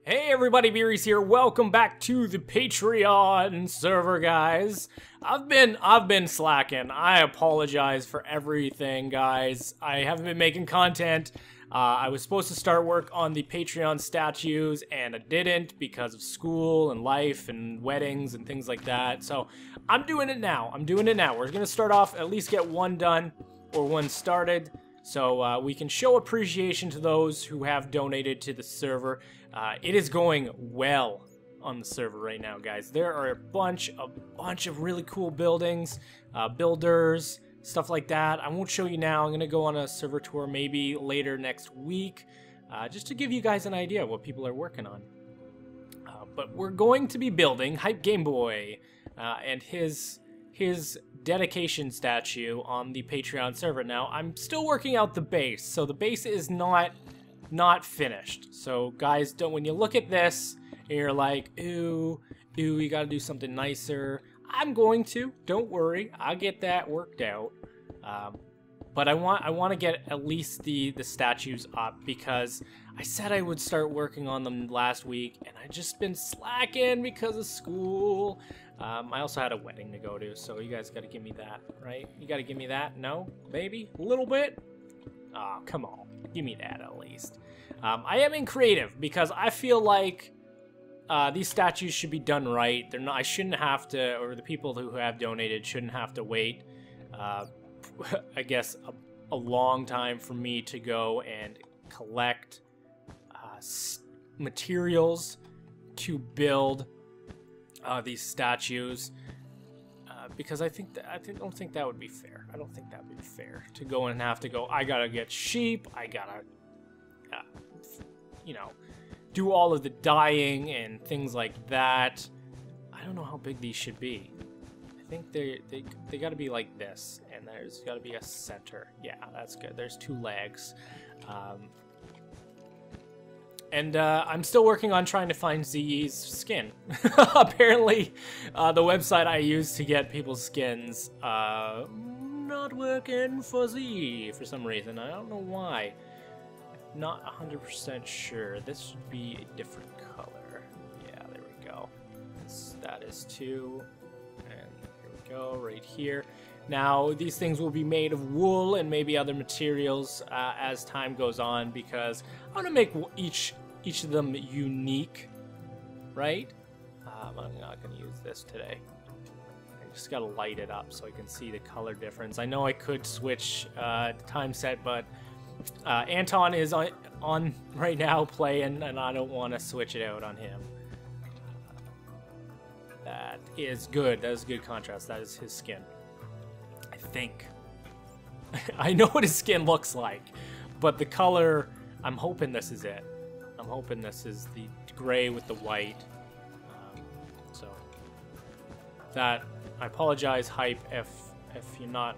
Hey everybody, BrhysH here. Welcome back to the Patreon server, guys. I've been slacking. I apologize for everything, guys. I haven't been making content. I was supposed to start work on the Patreon statues, and I didn't because of school and life and weddings and things like that. So I'm doing it now. We're gonna start off, at least get one done or one started, so we can show appreciation to those who have donated to the server. It is going well on the server right now, guys. There are a bunch of really cool buildings, builders, stuff like that. I won't show you now. I'm gonna go on a server tour maybe later next week, just to give you guys an idea of what people are working on. But we're going to be building Hypegameboy and his dedication statue on the Patreon server. Now, I'm still working out the base, so the base is not finished. So guys, when you look at this and you're like, ooh, you gotta do something nicer, I'm going to, don't worry, I'll get that worked out. But I want to get at least the statues up, because I said I would start working on them last week and I just been slacking because of school. I also had a wedding to go to, so you guys gotta give me that, right? You gotta give me that. No? Maybe? A little bit? Oh, come on. Give me that at least. I am in creative because I feel like these statues should be done right. They're not. I shouldn't have to, or the people who have donated shouldn't have to wait, I guess, a long time for me to go and collect materials to build these statues. Because I don't think that would be fair. I don't think that would be fair to go and have to go, I gotta get sheep, I gotta, you know, do all of the dyeing and things like that. I don't know how big these should be. I think they gotta be like this, and there's gotta be a center. Yeah, that's good. There's two legs. And I'm still working on trying to find Ze's skin. Apparently, the website I use to get people's skins not working for Z for some reason. I don't know why. Not 100% sure. This should be a different color. Yeah, there we go. That is 2. And here we go, right here. Now, these things will be made of wool and maybe other materials as time goes on, because I want to make each of them unique, right? I'm not going to use this today. I just got to light it up so I can see the color difference. I know I could switch the time set, but Anton is on right now playing, and I don't want to switch it out on him. That is good. That is good contrast. That is his skin, I think. I know what his skin looks like, but the color, I'm hoping this is it. I'm hoping this is the gray with the white. So that, I apologize, Hype, if you're not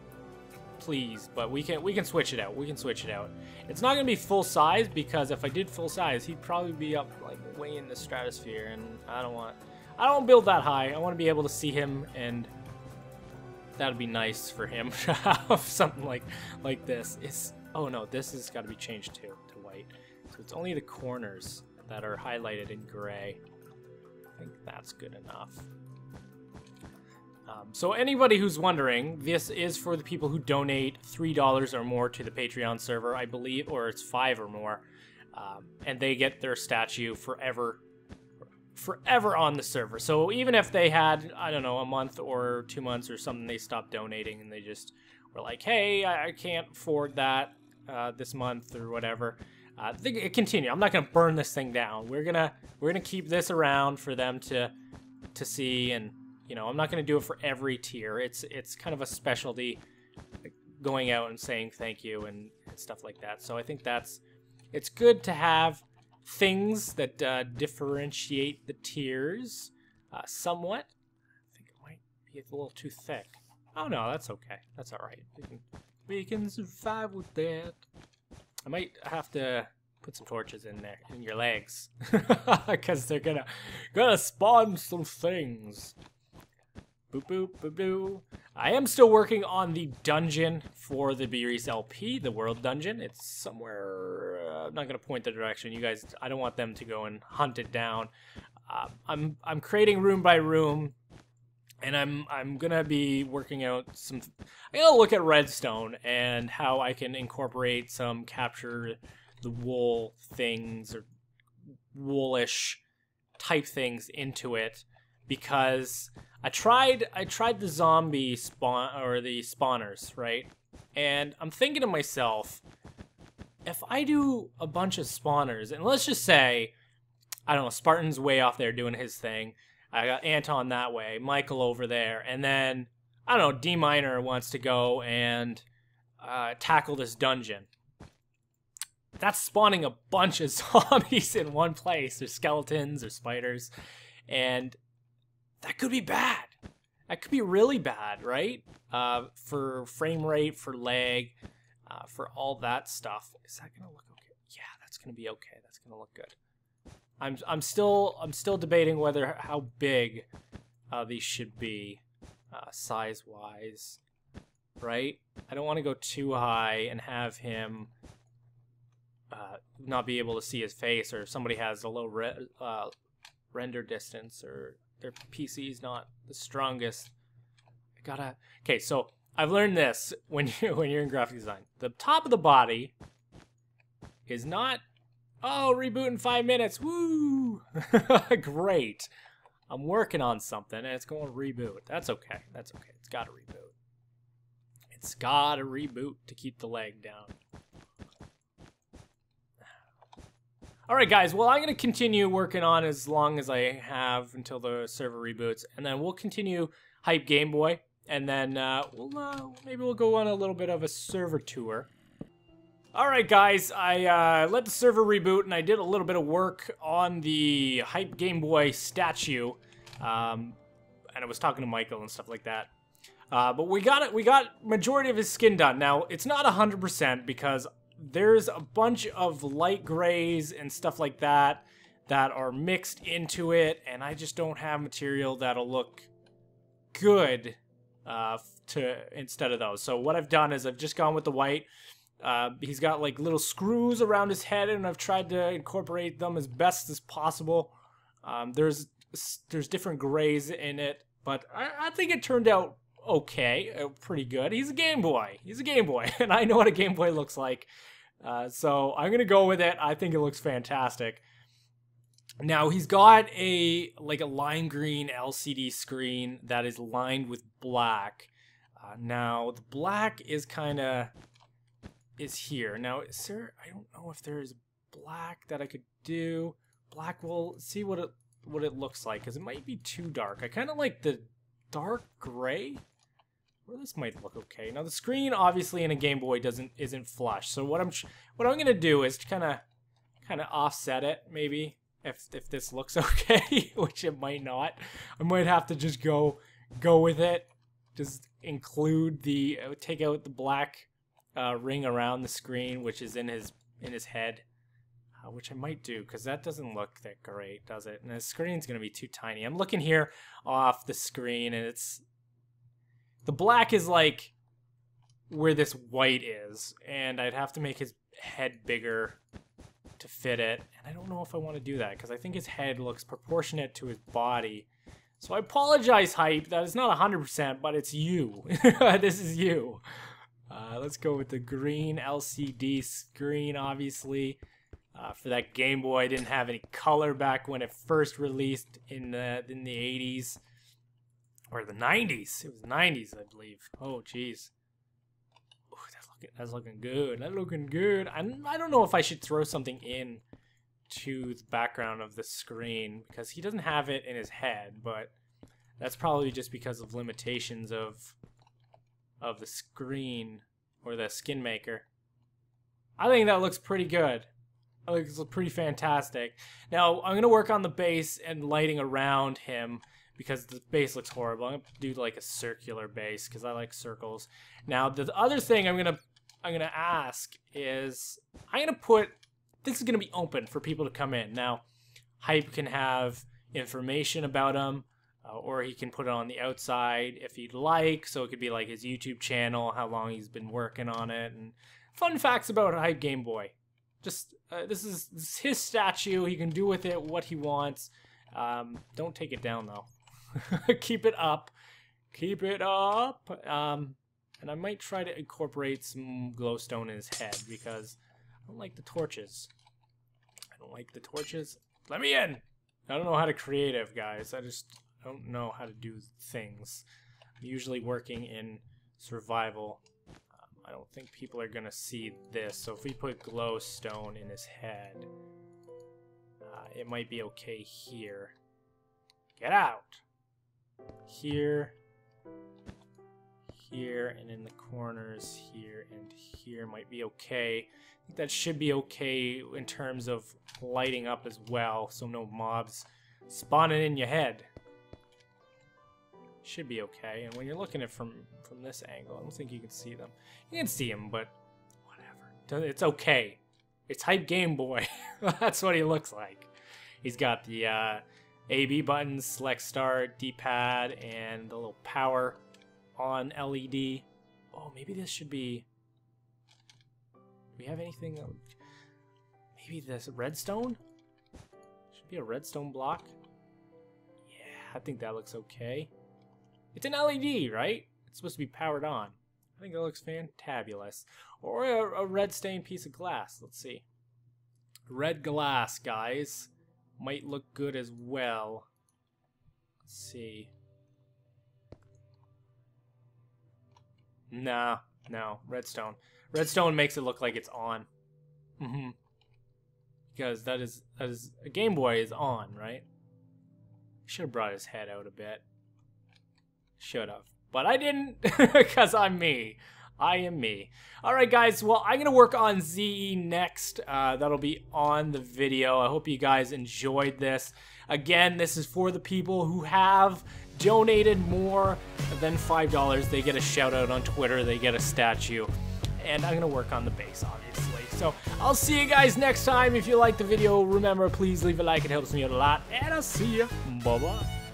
pleased, but we can switch it out. We can switch it out. It's not gonna be full size, because if I did full size, he'd probably be up like way in the stratosphere, and I don't build that high. I want to be able to see him, and that'd be nice for him to have something like this. Oh no, this has got to be changed to white. So it's only the corners that are highlighted in gray. I think that's good enough. So anybody who's wondering, this is for the people who donate $3 or more to the Patreon server, I believe, or it's 5 or more, and they get their statue forever on the server. So even if they had, I don't know, a month or 2 months or something, they stopped donating and they just were like, hey, I can't afford that this month or whatever. They continue. I'm not gonna burn this thing down. We're gonna keep this around for them to see, and you know, I'm not gonna do it for every tier. It's kind of a specialty, going out and saying thank you and stuff like that. So I think it's good to have things that differentiate the tiers somewhat. I think it might be a little too thick. Oh no, that's okay. That's all right. We can survive with that. I might have to put some torches in there, in your legs, because they're gonna spawn some things. Boop, boop, boop, boop. I am still working on the dungeon for the BrhysH LP, the world dungeon. It's somewhere, I'm not going to point the direction. You guys, I don't want them to go and hunt it down. I'm creating room by room, and I'm going to be working out some, I'm going to look at redstone and how I can incorporate some capture the wool things or woolish type things into it, because I tried the zombie spawn or the spawners, right? And I'm thinking to myself, if I do a bunch of spawners, and let's just say, I don't know, Spartan's way off there doing his thing. I got Anton that way, Michael over there, and then I don't know, D Minor wants to go and tackle this dungeon. That's spawning a bunch of zombies in one place, or skeletons or spiders, and that could be bad. That could be really bad, right? For frame rate, for lag, for all that stuff. Is that gonna look okay? Yeah, that's gonna be okay. That's gonna look good. I'm still debating how big these should be, size wise, right? I don't want to go too high and have him not be able to see his face, or if somebody has a low render distance, or their PC's not the strongest. Okay, so I've learned this when you're in graphic design. The top of the body is not, oh, reboot in 5 minutes, woo! Great. I'm working on something and it's going to reboot. That's okay. That's okay. It's got to reboot. It's got to reboot to keep the lag down. Alright guys, well I'm going to continue working on as long as I have until the server reboots, and then we'll continue Hypegameboy, and then maybe we'll go on a little bit of a server tour. Alright guys, I let the server reboot, and I did a little bit of work on the Hypegameboy statue, and I was talking to Michael and stuff like that. But we got majority of his skin done. Now, it's not 100% because there's a bunch of light grays and stuff like that that are mixed into it, and I just don't have material that'll look good instead of those. So what I've done is I've just gone with the white. He's got like little screws around his head, and I've tried to incorporate them as best as possible. There's different grays in it, but I think it turned out okay, pretty good. He's a Game Boy. He's a Game Boy, and I know what a Game Boy looks like. So I'm gonna go with it. I think it looks fantastic. Now he's got a lime green LCD screen that is lined with black. Now the black is here. Now is there? I don't know if there is black that I could do. Black. We'll see what it looks like, because it might be too dark. I kind of like the dark gray. Well, this might look okay. Now the screen obviously in a Game Boy isn't flush. So what I'm gonna do is kind of offset it, maybe, if this looks okay, which it might not. I might have to just go with it. Just include take out the black ring around the screen, which is in his head, which I might do, because that doesn't look that great, does it? And the screen's gonna be too tiny. I'm looking here off the screen, and the black is like where this white is, and I'd have to make his head bigger to fit it, and I don't know if I want to do that, because I think his head looks proportionate to his body. So I apologize, Hype, that is not 100%, but it's you. This is you. Let's go with the green LCD screen, obviously. For that Game Boy, I didn't have any color back when it first released in the 80s. Or the 90s. It was the 90s, I believe. Oh, jeez. That's looking good. That's looking good. I don't know if I should throw something in to the background of the screen, because he doesn't have it in his head, but that's probably just because of limitations of the screen or the skin maker. I think that looks pretty good. I think it looks pretty fantastic. Now, I'm going to work on the base and lighting around him, because the base looks horrible. I'm gonna do like a circular base, because I like circles. Now the other thing I'm gonna ask is, I'm gonna put, this is gonna be open for people to come in. Now Hype can have information about him, Or he can put it on the outside if he'd like, so it could be like his YouTube channel, how long he's been working on it, and fun facts about Hypegameboy. Just, this is his statue. He can do with it what he wants. Don't take it down, though. Keep it up. Keep it up. And I might try to incorporate some glowstone in his head, because I don't like the torches. I don't like the torches. Let me in! I don't know how to creative, guys. I don't know how to do things. I'm usually working in survival. I don't think people are gonna see this, so if we put glowstone in his head, it might be okay here. Get out! Here, here, and in the corners here and here might be okay. I think that should be okay in terms of lighting up as well, so no mobs spawning in your head. Should be okay. And when you're looking at it from this angle, I don't think you can see them. You can see him, but whatever. It's okay. It's Hypegameboy. That's what he looks like. He's got the A/B buttons, select start, D-pad, and the little power on LED. Oh, maybe this should be... Do we have anything? Maybe this redstone? Should be a redstone block. Yeah, I think that looks okay. It's an LED, right? It's supposed to be powered on. I think that looks fantabulous. Or a red stained piece of glass. Let's see. Red glass, guys. Might look good as well. Let's see. Nah, no, redstone. Redstone makes it look like it's on. Because that is a Game Boy is on, right? Should have brought his head out a bit. Should have. But I didn't, because I'm me. I am me. Alright guys, well I'm going to work on ZE next. That'll be on the video. I hope you guys enjoyed this. Again, this is for the people who have donated more than $5. They get a shout out on Twitter. They get a statue. And I'm going to work on the base, obviously. So I'll see you guys next time. If you like the video, remember, please leave a like. It helps me out a lot. And I'll see you. Bye-bye.